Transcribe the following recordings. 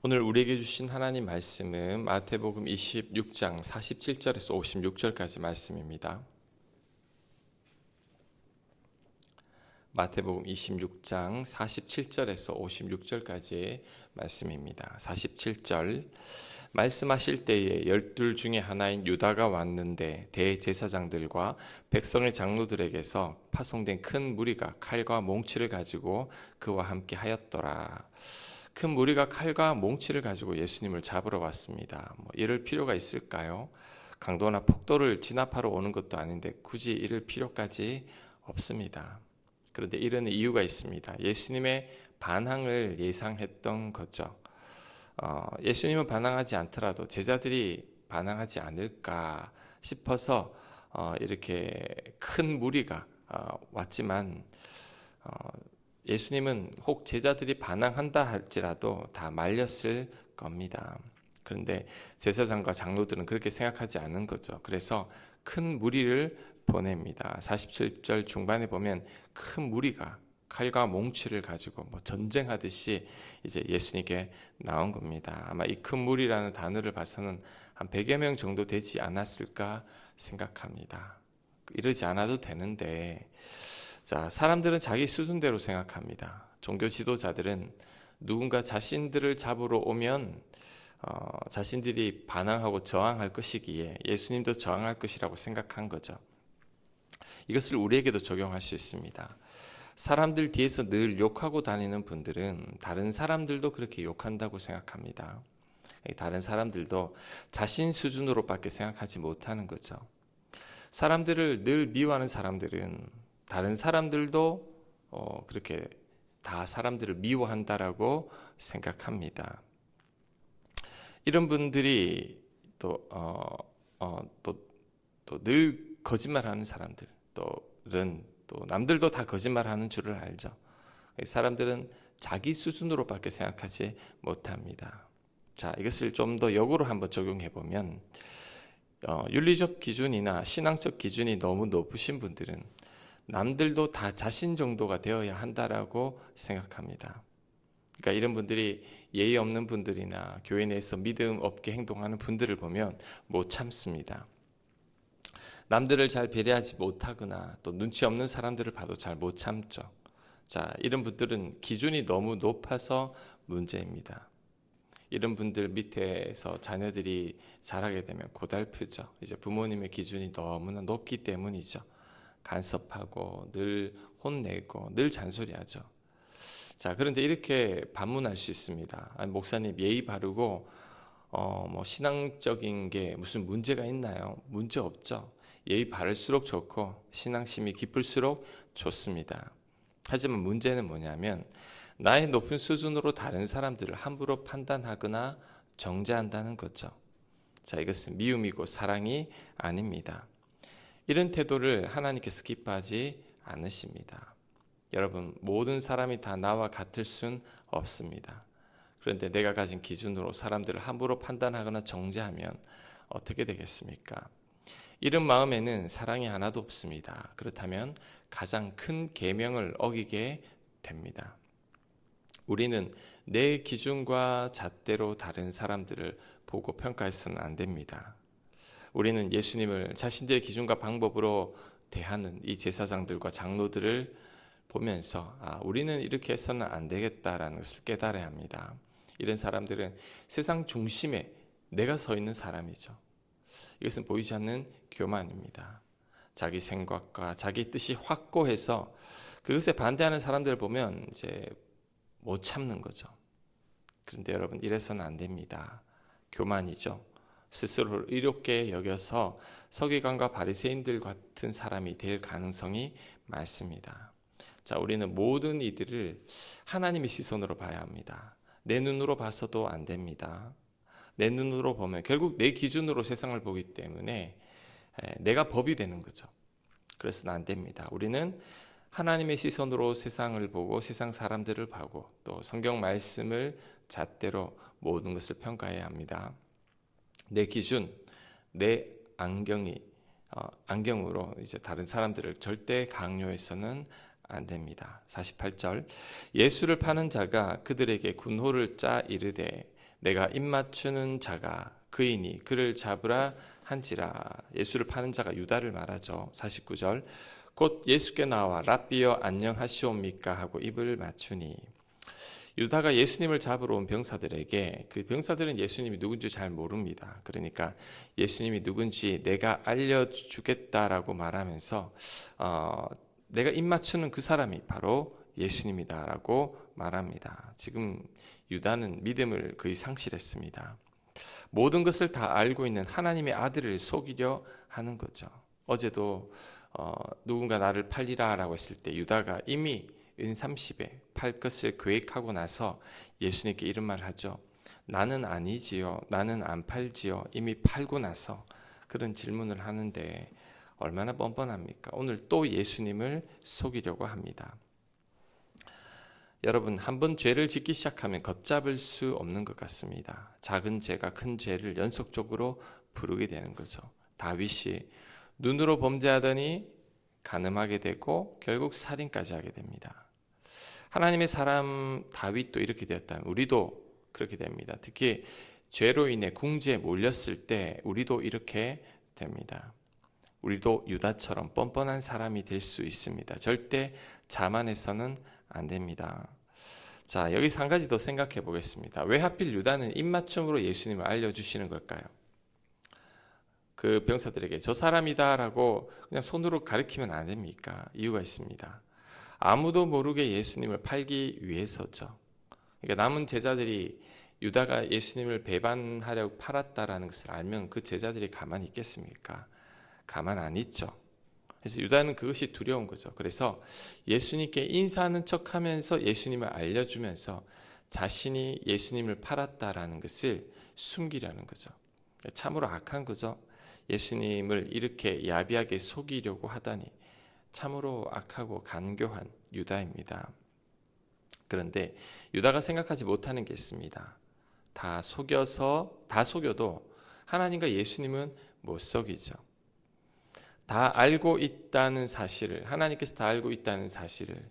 오늘 우리에게 주신 하나님 말씀은 마태복음 26장 47절에서 56절까지 말씀입니다. 마태복음 26장 47절에서 56절까지의 말씀입니다. 47절 말씀하실 때에 12 중에 하나인 유다가 왔는데 대제사장들과 백성의 장로들에게서 파송된 큰 무리가 칼과 몽치를 가지고 그와 함께 하였더라. 큰 무리가 칼과 몽치를 가지고 예수님을 잡으러 왔습니다. 이럴 필요가 있을까요? 강도나 폭도를 진압하러 오는 것도 아닌데 굳이 이럴 필요까지 없습니다. 그런데 이런 이유가 있습니다. 예수님의 반항을 예상했던 거죠. 예수님은 반항하지 않더라도 제자들이 반항하지 않을까 싶어서 이렇게 큰 무리가 왔지만 예수님은 혹 제자들이 반항한다 할지라도 다 말렸을 겁니다. 그런데 제사장과 장로들은 그렇게 생각하지 않는 거죠. 그래서 큰 무리를 보냅니다. 47절 중반에 보면 큰 무리가 칼과 몽치를 가지고 전쟁하듯이 이제 예수님께 나온 겁니다. 아마 이 큰 무리라는 단어를 봐서는 한 100여 명 정도 되지 않았을까 생각합니다. 이러지 않아도 되는데, 자, 사람들은 자기 수준대로 생각합니다. 종교 지도자들은 누군가 자신들을 잡으러 오면 자신들이 반항하고 저항할 것이기에 예수님도 저항할 것이라고 생각한 거죠. 이것을 우리에게도 적용할 수 있습니다. 사람들 뒤에서 늘 욕하고 다니는 분들은 다른 사람들도 그렇게 욕한다고 생각합니다. 다른 사람들도 자신 수준으로밖에 생각하지 못하는 거죠. 사람들을 늘 미워하는 사람들은 다른 사람들도 그렇게 다 사람들을 미워한다라고 생각합니다. 이런 분들이 또 늘 거짓말하는 사람들은 또 남들도 다 거짓말하는 줄을 알죠. 사람들은 자기 수준으로밖에 생각하지 못합니다. 자, 이것을 좀 더 역으로 한번 적용해 보면 윤리적 기준이나 신앙적 기준이 너무 높으신 분들은 남들도 다 자신 정도가 되어야 한다라고 생각합니다. 그러니까 이런 분들이 예의 없는 분들이나 교회 내에서 믿음 없게 행동하는 분들을 보면 못 참습니다. 남들을 잘 배려하지 못하거나 또 눈치 없는 사람들을 봐도 잘 못 참죠. 자, 이런 분들은 기준이 너무 높아서 문제입니다. 이런 분들 밑에서 자녀들이 자라게 되면 고달프죠. 이제 부모님의 기준이 너무나 높기 때문이죠. 간섭하고 늘 혼내고 늘 잔소리하죠. 자, 그런데 이렇게 반문할 수 있습니다. 아니, 목사님 예의 바르고 신앙적인 게 무슨 문제가 있나요? 문제 없죠. 예의 바를수록 좋고 신앙심이 깊을수록 좋습니다. 하지만 문제는 뭐냐면 나의 높은 수준으로 다른 사람들을 함부로 판단하거나 정죄한다는 거죠. 자, 이것은 미움이고 사랑이 아닙니다. 이런 태도를 하나님께서 기뻐하지 않으십니다. 여러분, 모든 사람이 다 나와 같을 순 없습니다. 그런데 내가 가진 기준으로 사람들을 함부로 판단하거나 정죄하면 어떻게 되겠습니까? 이런 마음에는 사랑이 하나도 없습니다. 그렇다면 가장 큰 계명을 어기게 됩니다. 우리는 내 기준과 잣대로 다른 사람들을 보고 평가해서는 안 됩니다. 우리는 예수님을 자신들의 기준과 방법으로 대하는 이 제사장들과 장로들을 보면서 우리는 이렇게 해서는 안 되겠다라는 것을 깨달아야 합니다. 이런 사람들은 세상 중심에 내가 서 있는 사람이죠. 이것은 보이지 않는 교만입니다. 자기 생각과 자기 뜻이 확고해서 그것에 반대하는 사람들을 보면 이제 못 참는 거죠. 그런데 여러분, 이래서는 안 됩니다. 교만이죠. 스스로를 의롭게 여겨서 서기관과 바리새인들 같은 사람이 될 가능성이 많습니다. 자, 우리는 모든 이들을 하나님의 시선으로 봐야 합니다. 내 눈으로 봐서도 안 됩니다. 내 눈으로 보면 결국 내 기준으로 세상을 보기 때문에 내가 법이 되는 거죠. 그래서는 안 됩니다. 우리는 하나님의 시선으로 세상을 보고 세상 사람들을 보고 또 성경 말씀을 잣대로 모든 것을 평가해야 합니다. 내 기준, 내 안경으로 이제 다른 사람들을 절대 강요해서는 안 됩니다. 48절 예수를 파는 자가 그들에게 군호를 짜 이르되 내가 입맞추는 자가 그이니 그를 잡으라 한지라. 예수를 파는 자가 유다를 말하죠. 49절 곧 예수께 나와 랍비여 안녕하시옵니까 하고 입을 맞추니. 유다가 예수님을 잡으러 온 병사들에게, 그 병사들은 예수님이 누군지 잘 모릅니다. 그러니까 예수님이 누군지 내가 알려주겠다라고 말하면서 내가 입맞추는 그 사람이 바로 예수님이다라고 말합니다. 지금 유다는 믿음을 거의 상실했습니다. 모든 것을 다 알고 있는 하나님의 아들을 속이려 하는 거죠. 어제도 누군가 나를 팔리라 라고 했을 때 유다가 이미 은30에 팔 것을 계획하고 나서 예수님께 이런 말을 하죠. 나는 아니지요. 나는 안 팔지요. 이미 팔고 나서 그런 질문을 하는데 얼마나 뻔뻔합니까? 오늘 또 예수님을 속이려고 합니다. 여러분, 한번 죄를 짓기 시작하면 걷잡을 수 없는 것 같습니다. 작은 죄가 큰 죄를 연속적으로 부르게 되는 거죠. 다윗이 눈으로 범죄하더니 간음하게 되고 결국 살인까지 하게 됩니다. 하나님의 사람 다윗도 이렇게 되었다면 우리도 그렇게 됩니다. 특히 죄로 인해 궁지에 몰렸을 때 우리도 이렇게 됩니다. 우리도 유다처럼 뻔뻔한 사람이 될 수 있습니다. 절대 자만해서는 안 됩니다. 자, 여기서 한 가지 더 생각해 보겠습니다. 왜 하필 유다는 입맞춤으로 예수님을 알려주시는 걸까요? 그 병사들에게 저 사람이다 라고 그냥 손으로 가리키면 안 됩니까? 이유가 있습니다. 아무도 모르게 예수님을 팔기 위해서죠. 그러니까 남은 제자들이 유다가 예수님을 배반하려고 팔았다라는 것을 알면 그 제자들이 가만히 있겠습니까? 가만 안 있죠. 그래서 유다는 그것이 두려운 거죠. 그래서 예수님께 인사하는 척하면서 예수님을 알려주면서 자신이 예수님을 팔았다라는 것을 숨기려는 거죠. 참으로 악한 거죠. 예수님을 이렇게 야비하게 속이려고 하다니 참으로 악하고 간교한 유다입니다. 그런데 유다가 생각하지 못하는 게 있습니다. 다 속여도 하나님과 예수님은 못 속이죠. 다 알고 있다는 사실을, 하나님께서 다 알고 있다는 사실을,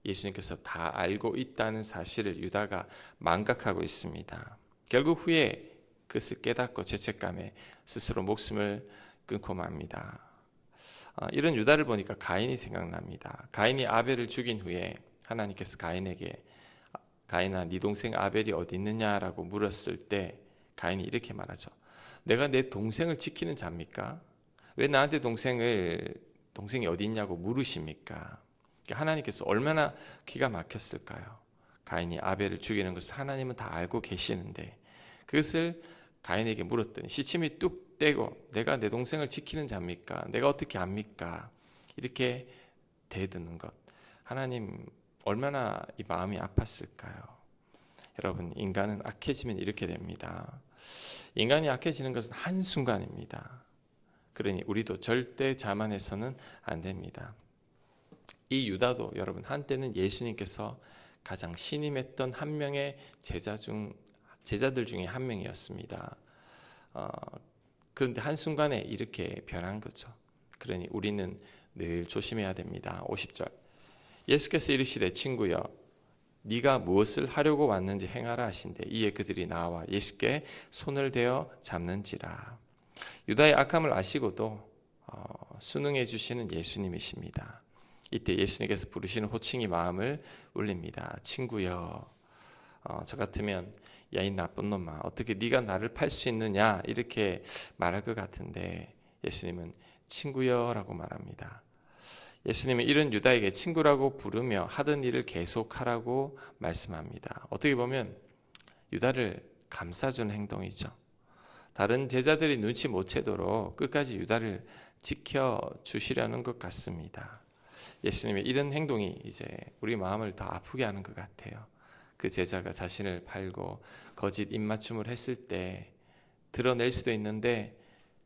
예수님께서 다 알고 있다는 사실을 유다가 망각하고 있습니다. 결국 후에 그것을 깨닫고 죄책감에 스스로 목숨을 끊고 맙니다. 이런 유다를 보니까 가인이 생각납니다. 가인이 아벨을 죽인 후에 하나님께서 가인에게 가인아 네 동생 아벨이 어디 있느냐라고 물었을 때 가인이 이렇게 말하죠. 내가 내 동생을 지키는 자입니까? 왜 나한테 동생이 어디 있냐고 물으십니까? 하나님께서 얼마나 기가 막혔을까요? 가인이 아벨을 죽이는 것을 하나님은 다 알고 계시는데 그것을 가인에게 물었더니 시침이 뚝 떼고 내가 내 동생을 지키는 자입니까? 내가 어떻게 압니까? 이렇게 대드는 것. 하나님 얼마나 이 마음이 아팠을까요? 여러분, 인간은 악해지면 이렇게 됩니다. 인간이 악해지는 것은 한순간입니다. 그러니 우리도 절대 자만해서는 안 됩니다. 이 유다도 여러분 한때는 예수님께서 가장 신임했던 한 명의 제자들 중에 한 명이었습니다. 그런데 한순간에 이렇게 변한 거죠. 그러니 우리는 늘 조심해야 됩니다. 50절 예수께서 이르시되 친구여 네가 무엇을 하려고 왔는지 행하라 하신대 이에 그들이 나와 예수께 손을 대어 잡는지라. 유다의 악함을 아시고도 순응해 주시는 예수님이십니다. 이때 예수님께서 부르시는 호칭이 마음을 울립니다. 친구여. 저 같으면 야 이 나쁜 놈아 어떻게 네가 나를 팔 수 있느냐 이렇게 말할 것 같은데 예수님은 친구여라고 말합니다. 예수님은 이런 유다에게 친구라고 부르며 하던 일을 계속하라고 말씀합니다. 어떻게 보면 유다를 감싸주는 행동이죠. 다른 제자들이 눈치 못 채도록 끝까지 유다를 지켜주시려는 것 같습니다. 예수님의 이런 행동이 이제 우리 마음을 더 아프게 하는 것 같아요. 그 제자가 자신을 팔고 거짓 입맞춤을 했을 때 드러낼 수도 있는데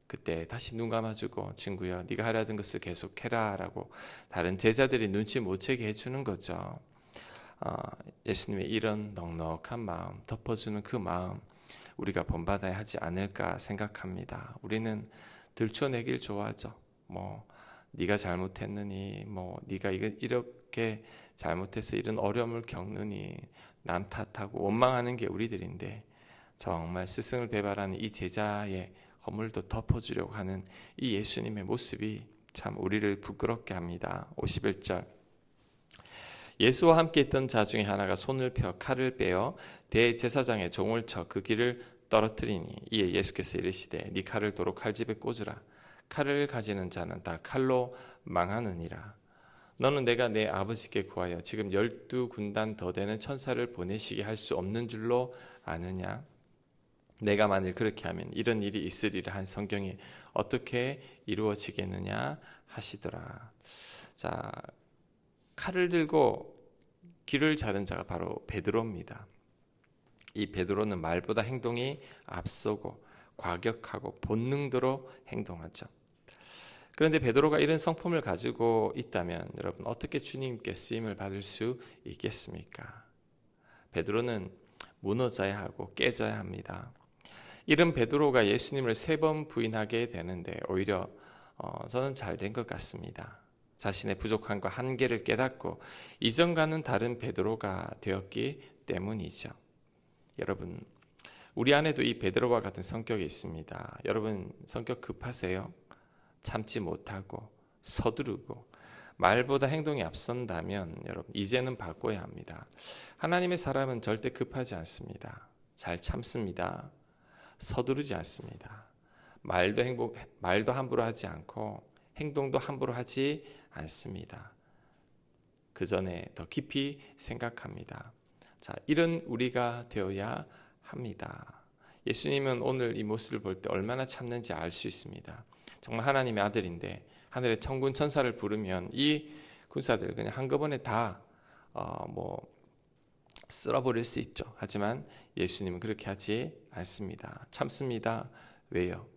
그때 다시 눈 감아주고 친구야 네가 하려던 것을 계속해라 라고 다른 제자들이 눈치 못 채게 해주는 거죠. 예수님의 이런 넉넉한 마음, 덮어주는 그 마음 우리가 본받아야 하지 않을까 생각합니다. 우리는 들춰내길 좋아하죠. 네가 잘못했느니, 네가 이렇게 잘못해서 이런 어려움을 겪느니 남 탓하고 원망하는 게 우리들인데 정말 스승을 배반하는 이 제자의 허물도 덮어주려고 하는 이 예수님의 모습이 참 우리를 부끄럽게 합니다. 51절, 예수와 함께 있던 자 중에 하나가 손을 펴 칼을 빼어 대제사장의 종을 쳐 그 귀를 떨어뜨리니 이에 예수께서 이르시되 네 칼을 도로 칼집에 꽂으라. 칼을 가지는 자는 다 칼로 망하느니라. 너는 내가 내 아버지께 구하여 지금 12군단 더 되는 천사를 보내시게 할 수 없는 줄로 아느냐? 내가 만일 그렇게 하면 이런 일이 있으리라 한 성경이 어떻게 이루어지겠느냐 하시더라. 자, 칼을 들고 귀를 자른 자가 바로 베드로입니다. 이 베드로는 말보다 행동이 앞서고 과격하고 본능대로 행동하죠. 그런데 베드로가 이런 성품을 가지고 있다면 여러분 어떻게 주님께 쓰임을 받을 수 있겠습니까? 베드로는 무너져야 하고 깨져야 합니다. 이런 베드로가 예수님을 3번 부인하게 되는데 오히려 저는 잘 된 것 같습니다. 자신의 부족함과 한계를 깨닫고 이전과는 다른 베드로가 되었기 때문이죠. 여러분, 우리 안에도 이 베드로와 같은 성격이 있습니다. 여러분 성격 급하세요? 참지 못하고 서두르고 말보다 행동이 앞선다면 여러분 이제는 바꿔야 합니다. 하나님의 사람은 절대 급하지 않습니다. 잘 참습니다. 서두르지 않습니다. 말도 함부로 하지 않고 행동도 함부로 하지 않습니다. 그 전에 더 깊이 생각합니다. 자, 이런 우리가 되어야 합니다. 예수님은 오늘 이 모습을 볼 때 얼마나 참는지 알 수 있습니다. 정말 하나님의 아들인데 하늘의 천군 천사를 부르면 이 군사들 그냥 한꺼번에 다 쓸어버릴 수 있죠. 하지만 예수님은 그렇게 하지 않습니다. 참습니다. 왜요?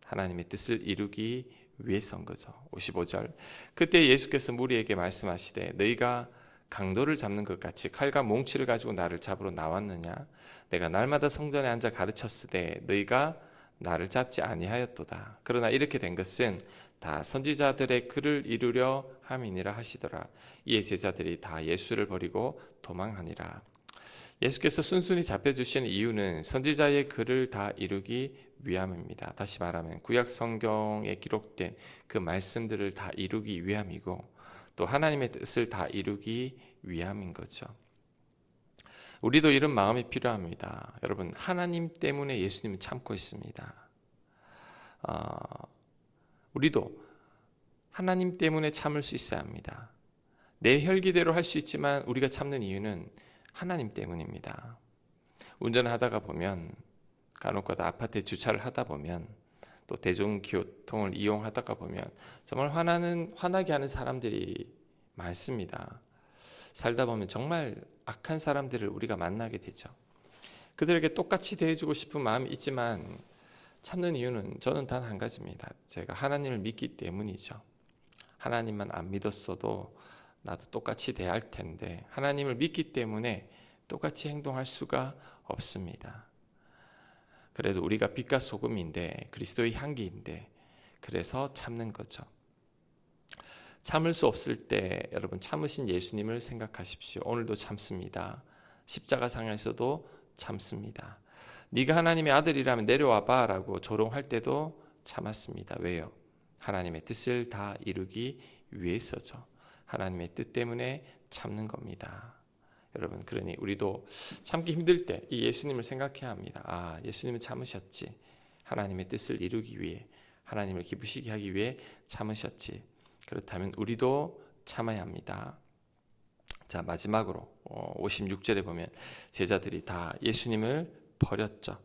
하나님의 뜻을 이루기 위해서인 거죠. 55절, 그때 예수께서 무리에게 말씀하시되 너희가 강도를 잡는 것 같이 칼과 몽치를 가지고 나를 잡으러 나왔느냐? 내가 날마다 성전에 앉아 가르쳤으되 너희가 나를 잡지 아니하였도다. 그러나 이렇게 된 것은 다 선지자들의 글을 이루려 함이니라 하시더라. 이에 제자들이 다 예수를 버리고 도망하니라. 예수께서 순순히 잡혀주시는 이유는 선지자의 글을 다 이루기 위함입니다. 다시 말하면 구약 성경에 기록된 그 말씀들을 다 이루기 위함이고 또 하나님의 뜻을 다 이루기 위함인 거죠. 우리도 이런 마음이 필요합니다. 여러분, 하나님 때문에 예수님은 참고 있습니다. 우리도 하나님 때문에 참을 수 있어야 합니다. 내 혈기대로 할 수 있지만 우리가 참는 이유는 하나님 때문입니다. 운전하다가 보면 간혹가다 아파트에 주차를 하다 보면 또 대중교통을 이용하다가 보면 정말 화나게 하는 사람들이 많습니다. 살다 보면 정말 악한 사람들을 우리가 만나게 되죠. 그들에게 똑같이 대해주고 싶은 마음이 있지만 참는 이유는 저는 단 한 가지입니다. 제가 하나님을 믿기 때문이죠. 하나님만 안 믿었어도 나도 똑같이 대할 텐데 하나님을 믿기 때문에 똑같이 행동할 수가 없습니다. 그래도 우리가 빛과 소금인데 그리스도의 향기인데 그래서 참는 거죠. 참을 수 없을 때 여러분 참으신 예수님을 생각하십시오. 오늘도 참습니다. 십자가상에서도 참습니다. 네가 하나님의 아들이라면 내려와봐 라고 조롱할 때도 참았습니다. 왜요? 하나님의 뜻을 다 이루기 위해서죠. 하나님의 뜻 때문에 참는 겁니다. 여러분, 그러니 우리도 참기 힘들 때 이 예수님을 생각해야 합니다. 예수님은 참으셨지. 하나님의 뜻을 이루기 위해, 하나님을 기쁘시게 하기 위해 참으셨지. 그렇다면 우리도 참아야 합니다. 자, 마지막으로 56절에 보면 제자들이 다 예수님을 버렸죠.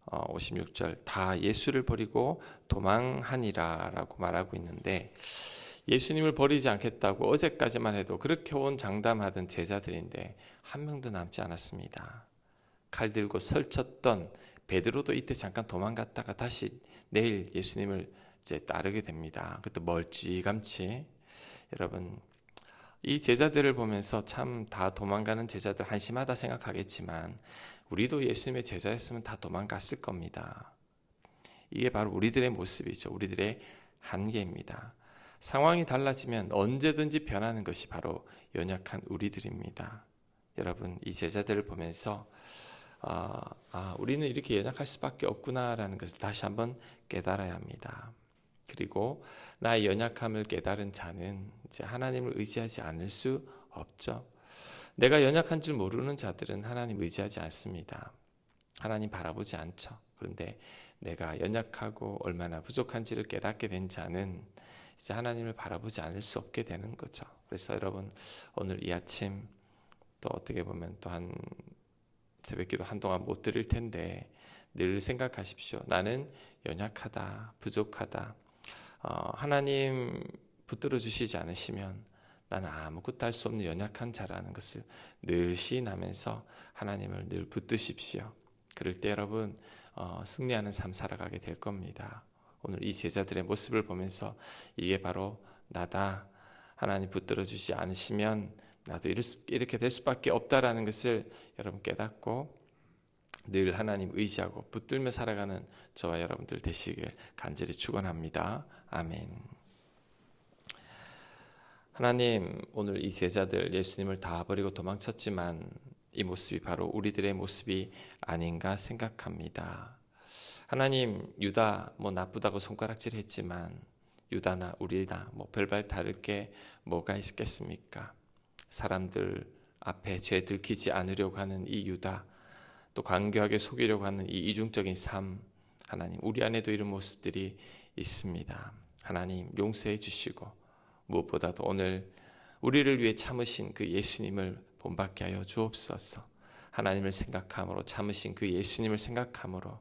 56절, 다 예수를 버리고 도망하니라 라고 말하고 있는데 예수님을 버리지 않겠다고 어제까지만 해도 그렇게 온 장담하던 제자들인데 한 명도 남지 않았습니다. 칼 들고 설쳤던 베드로도 이때 잠깐 도망갔다가 다시 내일 예수님을 이제 따르게 됩니다. 그때 멀찌감치. 여러분, 이 제자들을 보면서 참 다 도망가는 제자들 한심하다 생각하겠지만 우리도 예수님의 제자였으면 다 도망갔을 겁니다. 이게 바로 우리들의 모습이죠. 우리들의 한계입니다. 상황이 달라지면 언제든지 변하는 것이 바로 연약한 우리들입니다. 여러분, 이 제자들을 보면서 우리는 이렇게 연약할 수밖에 없구나라는 것을 다시 한번 깨달아야 합니다. 그리고 나의 연약함을 깨달은 자는 이제 하나님을 의지하지 않을 수 없죠. 내가 연약한 줄 모르는 자들은 하나님 의지하지 않습니다. 하나님 바라보지 않죠. 그런데 내가 연약하고 얼마나 부족한지를 깨닫게 된 자는 이제 하나님을 바라보지 않을 수 없게 되는 거죠. 그래서 여러분 오늘 이 아침 또 어떻게 보면 또 한 새벽기도 한동안 못 드릴 텐데 늘 생각하십시오. 나는 연약하다, 부족하다. 하나님 붙들어 주시지 않으시면 나는 아무것도 할 수 없는 연약한 자라는 것을 늘 시인하면서 하나님을 늘 붙드십시오. 그럴 때 여러분 승리하는 삶 살아가게 될 겁니다. 오늘 이 제자들의 모습을 보면서 이게 바로 나다. 하나님 붙들어 주지 않으시면 나도 이렇게 될 수밖에 없다라는 것을 여러분 깨닫고 늘 하나님 의지하고 붙들며 살아가는 저와 여러분들 되시길 간절히 축원합니다. 아멘. 하나님, 오늘 이 제자들 예수님을 다 버리고 도망쳤지만 이 모습이 바로 우리들의 모습이 아닌가 생각합니다. 하나님, 유다 나쁘다고 손가락질했지만 유다나 우리나 별반 다를 게 뭐가 있겠습니까? 사람들 앞에 죄 들키지 않으려고 하는 이 유다, 또 간교하게 속이려고 하는 이 이중적인 삶, 하나님 우리 안에도 이런 모습들이 있습니다. 하나님 용서해 주시고 무엇보다도 오늘 우리를 위해 참으신 그 예수님을 본받게 하여 주옵소서. 하나님을 생각함으로 참으신 그 예수님을 생각함으로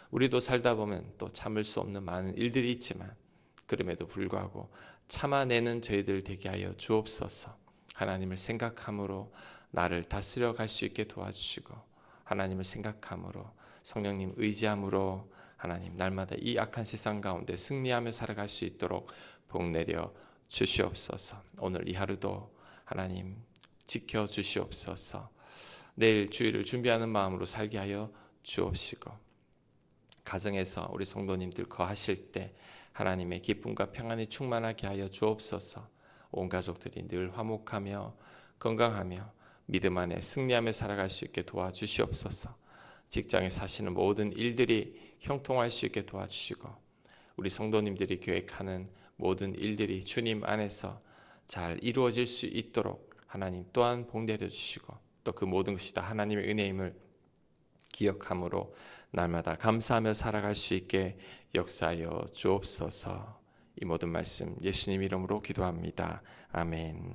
우리도 살다 보면 또 참을 수 없는 많은 일들이 있지만 그럼에도 불구하고 참아내는 저희들 되게 하여 주옵소서. 하나님을 생각함으로 나를 다스려 갈 수 있게 도와주시고 하나님을 생각함으로 성령님 의지함으로 하나님 날마다 이 악한 세상 가운데 승리하며 살아갈 수 있도록 복 내려 주시옵소서. 오늘 이 하루도 하나님 지켜 주시옵소서. 내일 주일을 준비하는 마음으로 살게 하여 주옵시고 가정에서 우리 성도님들 거하실 때 하나님의 기쁨과 평안이 충만하게 하여 주옵소서. 온 가족들이 늘 화목하며 건강하며 믿음 안에 승리하며 살아갈 수 있게 도와주시옵소서. 직장에 사시는 모든 일들이 형통할 수 있게 도와주시고 우리 성도님들이 계획하는 모든 일들이 주님 안에서 잘 이루어질 수 있도록 하나님 또한 복 내려주시고 또 그 모든 것이 다 하나님의 은혜임을 기억함으로 날마다 감사하며 살아갈 수 있게 역사하여 주옵소서. 이 모든 말씀 예수님 이름으로 기도합니다. 아멘.